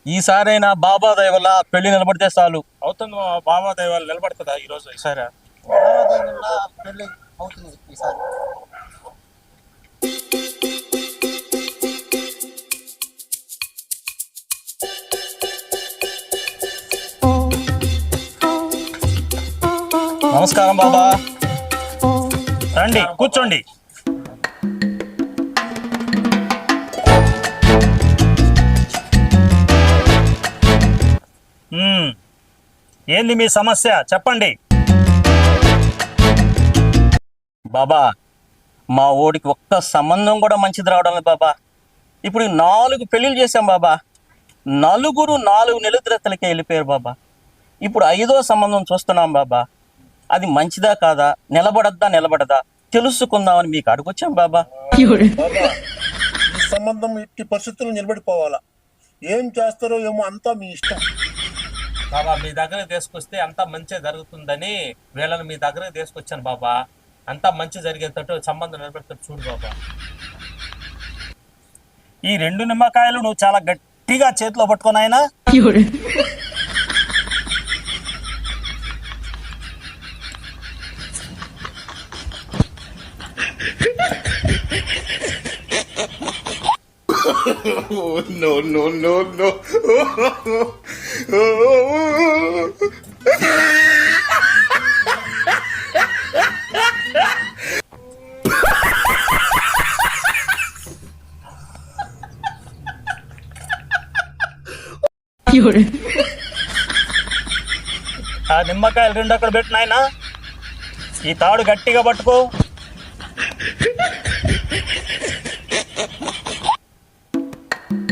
ఈసారైనా బాబా దయ వల్ల పెళ్లి నిలబడితే చాలు. అవుతుంది బాబా దయ వల్ల నిలబడుతుందా ఈరోజు ఈసారి? పెళ్లి అవుతుంది ఈసారి. నమస్కారం బాబా, రండి కూర్చోండి. ఏంది మీ సమస్య చెప్పండి. బాబా, మా ఓడికి ఒక్క సంబంధం కూడా మంచిది రావడం లేదు బాబా. ఇప్పుడు 4 పెళ్ళిళ్ళు చేశాం బాబా, నలుగురు 4 నిలుద్రతలకే వెళ్ళిపోయారు బాబా. ఇప్పుడు 5వ సంబంధం చూస్తున్నాం బాబా. అది మంచిదా కాదా, నిలబడదా తెలుసుకుందామని మీకు అడుగొచ్చాం బాబా. ఈ సంబంధం ఇట్టి పరిస్థితుల్లో నిలబడిపోవాలా? ఏం చేస్తారో ఏమో, అంతా మీ ఇష్టం బాబా. మీ దగ్గరకు తీసుకొస్తే అంతా మంచి జరుగుతుందని వీళ్ళని మీ దగ్గరకు తీసుకొచ్చాను బాబా. అంతా మంచి జరిగేటట్టు సంబంధం నిలబెడతాడు చూడు బాబా. ఈ 2 నిమ్మకాయలు నువ్వు చాలా గట్టిగా చేతిలో పట్టుకొని ఆయన. No, no, no, no. ఆ నిమ్మకాయలు 2 అక్కడ పెట్టిన ఆయన. ఈ తాడు గట్టిగా పట్టుకో.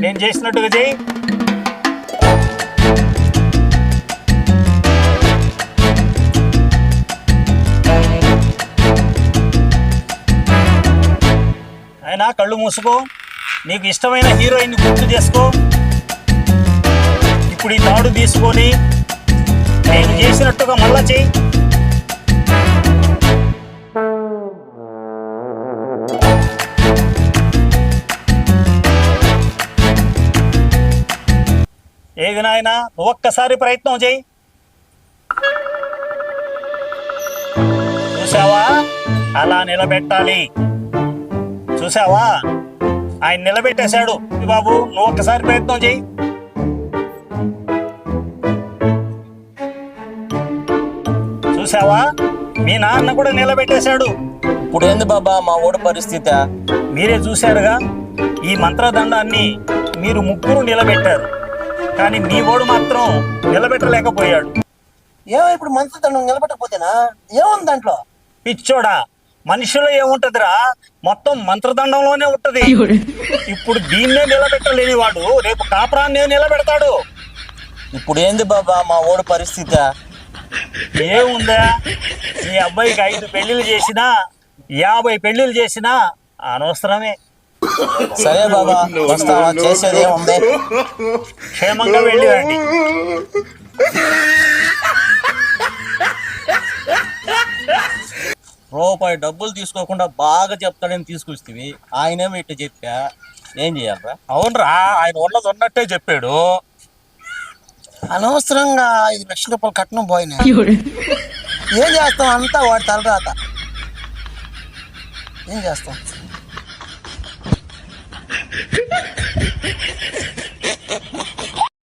నేను చేసినట్టుగా చెయ్యి. అయినా కళ్ళు మూసుకో. నీకు ఇష్టమైన హీరోయిన్ గుర్తు చేసుకో. ఇప్పుడు ఈ తాడు తీసుకొని నేను చేసినట్టుగా మళ్ళా చెయ్యి. ఏది నాయనా, ఒక్కసారి ప్రయత్నం చేయి. చూసావా, అలా నిలబెట్టాలి. చూసావా, ఆయన నిలబెట్టేశాడు. బాబు, నువ్వు ఒక్కసారి ప్రయత్నం చేయి. చూసావా, మీ నాన్న కూడా నిలబెట్టేశాడు. ఇప్పుడు ఏంది బాబా మా ఓడి పరిస్థితి? మీరే చూశారుగా, ఈ మంత్రదండాన్ని మీరు 3 నిలబెట్టారు, కానీ మీ ఓడు మాత్రం నిలబెట్టలేకపోయాడు. ఏమో ఇప్పుడు మంత్రదండం నిలబెట్టకపోతేనా ఏముంది దాంట్లో? పిచ్చోడా, మనిషిలో ఏముంటదిరా, మొత్తం మంత్రదండంలోనే ఉంటది. ఇప్పుడు దీన్నే నిలబెట్టలేని వాడు రేపు కాపురాన్నే నిలబెడతాడు. ఇప్పుడు ఏంది బాబా మా ఓడి పరిస్థితి? ఏముందా, మీ అబ్బాయికి 5 పెళ్లిళ్ళు చేసినా 50 పెళ్లిళ్ళు చేసినా అనవసరమే. సరే బాబా, వస్తావా? చేసేది ఏముంది, క్షేమంగా వెళ్ళి రండి. రూపాయి డబ్బులు తీసుకోకుండా బాగా చెప్తాడని తీసుకొస్తే ఆయనేమో ఇట్లా చెప్పా, ఏం చేయాలరా? అవునరా, ఆయన ఉన్నది ఉన్నట్టే చెప్పాడు. అనవసరంగా 5 లక్షల రూపాయలు కట్నం పోయినా ఏం చేస్తాం? అంతా వాడి తలరాత. ఏం చేస్తాం?